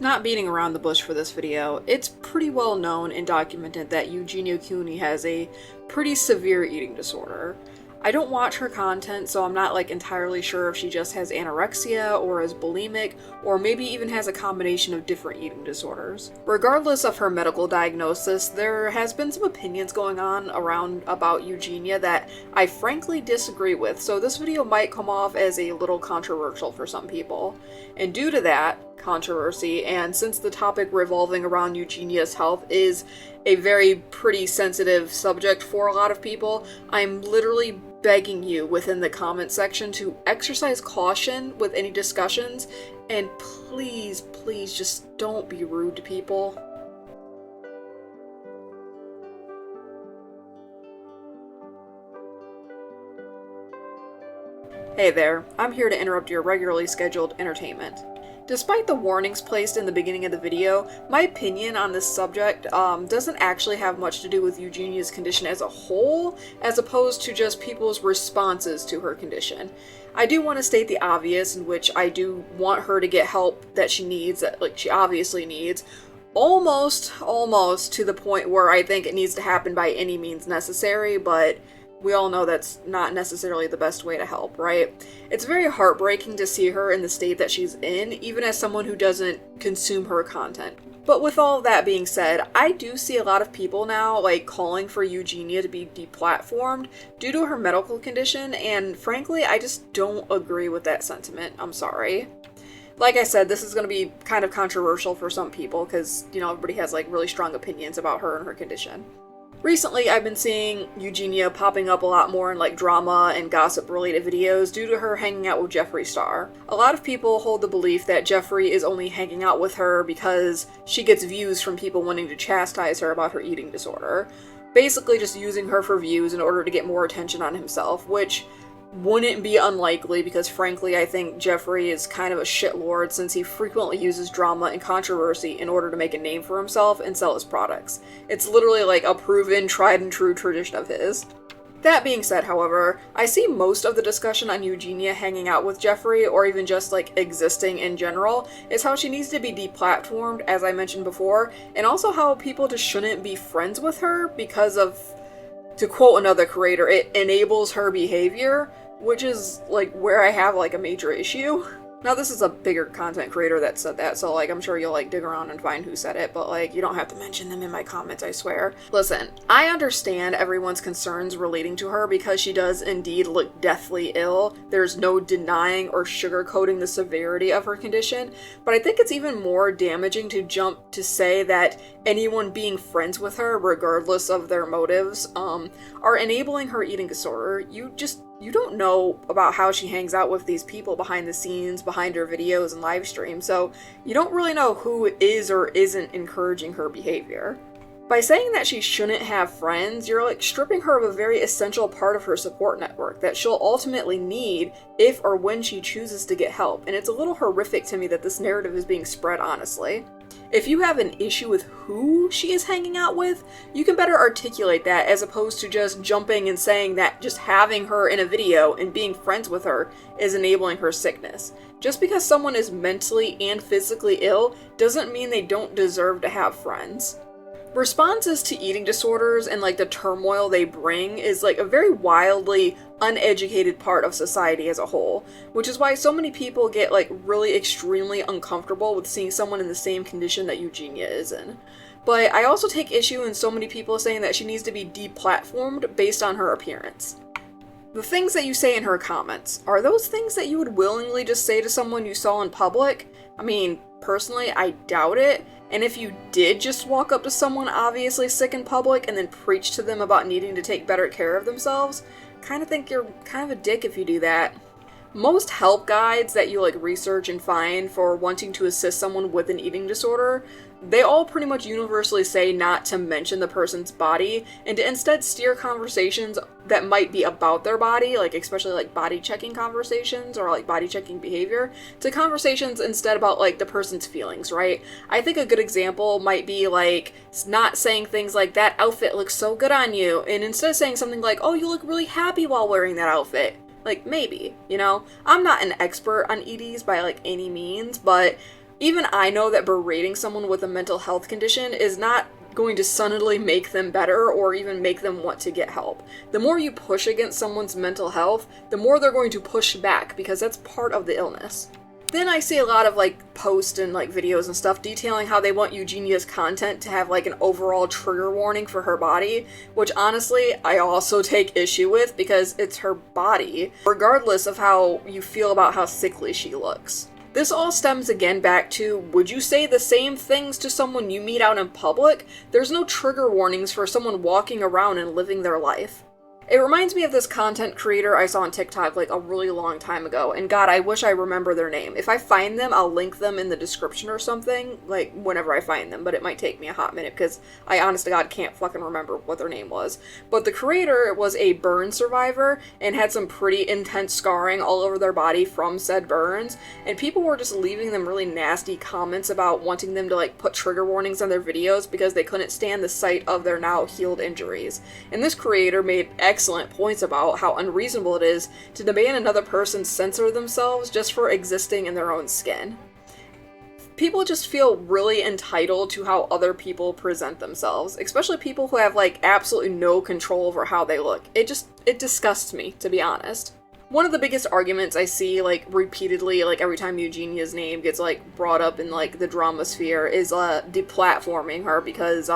Not beating around the bush for this video, it's pretty well known and documented that Eugenia Cooney has a pretty severe eating disorder. I don't watch her content, so I'm not entirely sure if she just has anorexia or is bulimic, or maybe even has a combination of different eating disorders. Regardless of her medical diagnosis, there has been some opinions going on around about Eugenia that I frankly disagree with, so this video might come off as a little controversial for some people. And due to that controversy, and since the topic revolving around Eugenia's health is a very pretty sensitive subject for a lot of people, I'm literally begging you within the comment section to exercise caution with any discussions, and please just don't be rude to people. Hey there, I'm here to interrupt your regularly scheduled entertainment. Despite the warnings placed in the beginning of the video, my opinion on this subject doesn't actually have much to do with Eugenia's condition as a whole, as opposed to just people's responses to her condition. I do want to state the obvious, in which I do want her to get help that she needs, that she obviously needs, almost to the point where I think it needs to happen by any means necessary, but we all know that's not necessarily the best way to help, right? It's very heartbreaking to see her in the state that she's in, even as someone who doesn't consume her content. But with all of that being said, I do see a lot of people now calling for Eugenia to be deplatformed due to her medical condition, and frankly, I just don't agree with that sentiment. I'm sorry. Like I said, this is going to be kind of controversial for some people because, everybody has really strong opinions about her and her condition. Recently, I've been seeing Eugenia popping up a lot more in drama and gossip-related videos due to her hanging out with Jeffree Star. A lot of people hold the belief that Jeffree is only hanging out with her because she gets views from people wanting to chastise her about her eating disorder. Basically just using her for views in order to get more attention on himself, which wouldn't be unlikely because frankly I think Jeffree is kind of a shitlord since he frequently uses drama and controversy in order to make a name for himself and sell his products. It's literally a proven, tried and true tradition of his. That being said, however, I see most of the discussion on Eugenia hanging out with Jeffree, or even just existing in general, is how she needs to be deplatformed, as I mentioned before, and also how people just shouldn't be friends with her because of, to quote another creator, it enables her behavior, which is where I have a major issue. Now this is a bigger content creator that said that, so I'm sure you'll dig around and find who said it, but you don't have to mention them in my comments, I swear. Listen, I understand everyone's concerns relating to her because she does indeed look deathly ill. There's no denying or sugarcoating the severity of her condition, but I think it's even more damaging to jump to say that anyone being friends with her, regardless of their motives, are enabling her eating disorder. You don't know about how she hangs out with these people behind the scenes, behind her videos and live streams, so you don't really know who is or isn't encouraging her behavior. By saying that she shouldn't have friends, you're stripping her of a very essential part of her support network that she'll ultimately need if or when she chooses to get help, and it's a little horrific to me that this narrative is being spread, honestly. If you have an issue with who she is hanging out with, you can better articulate that as opposed to just jumping and saying that just having her in a video and being friends with her is enabling her sickness. Just because someone is mentally and physically ill doesn't mean they don't deserve to have friends. Responses to eating disorders and the turmoil they bring is a very wildly uneducated part of society as a whole, which is why so many people get really extremely uncomfortable with seeing someone in the same condition that Eugenia is in. But I also take issue in so many people saying that she needs to be deplatformed based on her appearance. The things that you say in her comments, are those things that you would willingly just say to someone you saw in public? I mean, personally, I doubt it. And if you did just walk up to someone obviously sick in public and then preach to them about needing to take better care of themselves, kind of think you're kind of a dick if you do that. Most help guides that you research and find for wanting to assist someone with an eating disorder, they all pretty much universally say not to mention the person's body and to instead steer conversations that might be about their body, especially body checking conversations or body checking behavior, to conversations instead about the person's feelings, right? I think a good example might be not saying things like, that outfit looks so good on you, and instead saying something like, oh, you look really happy while wearing that outfit. Maybe, I'm not an expert on EDs by any means, but Even I know that berating someone with a mental health condition is not going to suddenly make them better or even make them want to get help. The more you push against someone's mental health, the more they're going to push back because that's part of the illness. Then I see a lot of posts and videos and stuff detailing how they want Eugenia's content to have an overall trigger warning for her body, which honestly I also take issue with because it's her body, regardless of how you feel about how sickly she looks. This all stems again back to, would you say the same things to someone you meet out in public? There's no trigger warnings for someone walking around and living their life. It reminds me of this content creator I saw on TikTok a really long time ago, and God, I wish I remember their name. If I find them, I'll link them in the description or something, whenever I find them, but it might take me a hot minute because I honest to God can't fucking remember what their name was. But the creator was a burn survivor and had some pretty intense scarring all over their body from said burns, and people were just leaving them really nasty comments about wanting them to put trigger warnings on their videos because they couldn't stand the sight of their now healed injuries. And this creator made excellent points about how unreasonable it is to demand another person censor themselves just for existing in their own skin. People just feel really entitled to how other people present themselves, especially people who have absolutely no control over how they look. It disgusts me, to be honest. One of the biggest arguments I see, repeatedly, every time Eugenia's name gets, brought up in, the drama sphere is, deplatforming her because,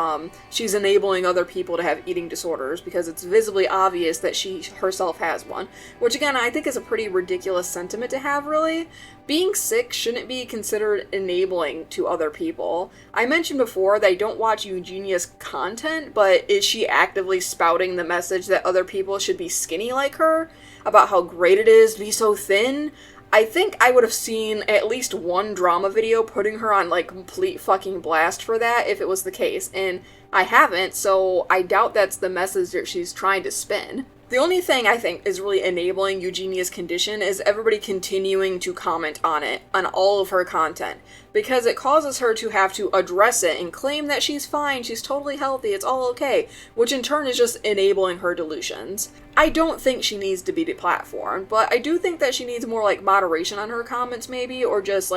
she's enabling other people to have eating disorders because it's visibly obvious that she herself has one. Which, again, I think is a pretty ridiculous sentiment to have, really. Being sick shouldn't be considered enabling to other people. I mentioned before that I don't watch Eugenia's content, but is she actively spouting the message that other people should be skinny like her? About how great it is to be so thin? I think I would have seen at least one drama video putting her on complete fucking blast for that if it was the case, and I haven't, so I doubt that's the message that she's trying to spin. The only thing I think is really enabling Eugenia's condition is everybody continuing to comment on it, on all of her content, because it causes her to have to address it and claim that she's fine, she's totally healthy, it's all okay, which in turn is just enabling her delusions. I don't think she needs to be deplatformed, but I do think that she needs more moderation on her comments maybe, or just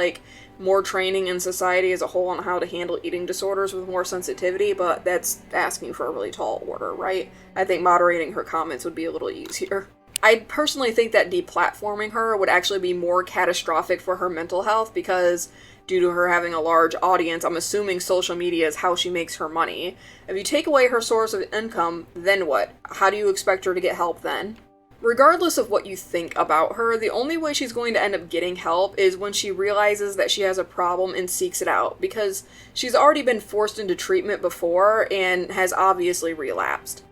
more training in society as a whole on how to handle eating disorders with more sensitivity, but that's asking for a really tall order, right? I think moderating her comments would be a little easier. I personally think that deplatforming her would actually be more catastrophic for her mental health because due to her having a large audience, I'm assuming social media is how she makes her money. If you take away her source of income, then what? How do you expect her to get help then? Regardless of what you think about her, the only way she's going to end up getting help is when she realizes that she has a problem and seeks it out, because she's already been forced into treatment before and has obviously relapsed.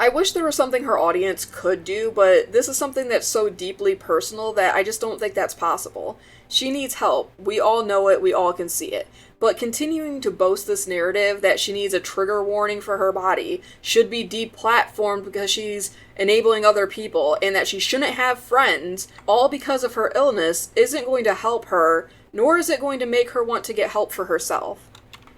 I wish there was something her audience could do, but this is something that's so deeply personal that I just don't think that's possible. She needs help. We all know it, we all can see it. But continuing to boast this narrative that she needs a trigger warning for her body, should be deplatformed because she's enabling other people, and that she shouldn't have friends, all because of her illness, isn't going to help her, nor is it going to make her want to get help for herself.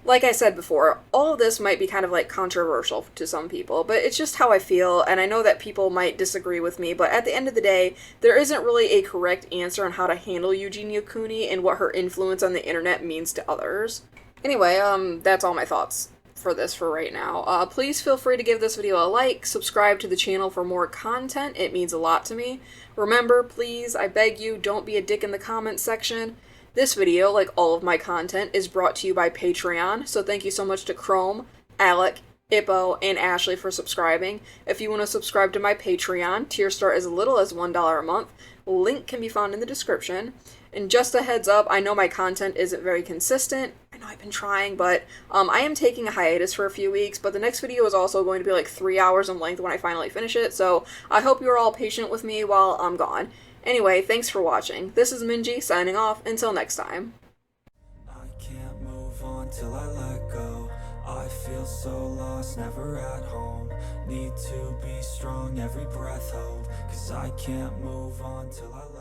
Like I said before, all of this might be kind of controversial to some people, but it's just how I feel, and I know that people might disagree with me, but at the end of the day, there isn't really a correct answer on how to handle Eugenia Cooney and what her influence on the internet means to others. Anyway, that's all my thoughts for this for right now. Please feel free to give this video a like, subscribe to the channel for more content, it means a lot to me. Remember, please, I beg you, don't be a dick in the comments section. This video, like all of my content, is brought to you by Patreon, so thank you so much to Chrome, Alec, Ippo, and Ashley for subscribing. If you want to subscribe to my Patreon, tier start as little as $1 a month. Link can be found in the description. And just a heads up, I know my content isn't very consistent. I know I've been trying, but I am taking a hiatus for a few weeks, but the next video is also going to be 3 hours in length when I finally finish it, so I hope you're all patient with me while I'm gone. Anyway, thanks for watching. This is Minji signing off. Until next time. I can't move on till I let go. I feel so lost, never at home. Need to be strong, every breath hold. 'Cause I can't move on till I let go.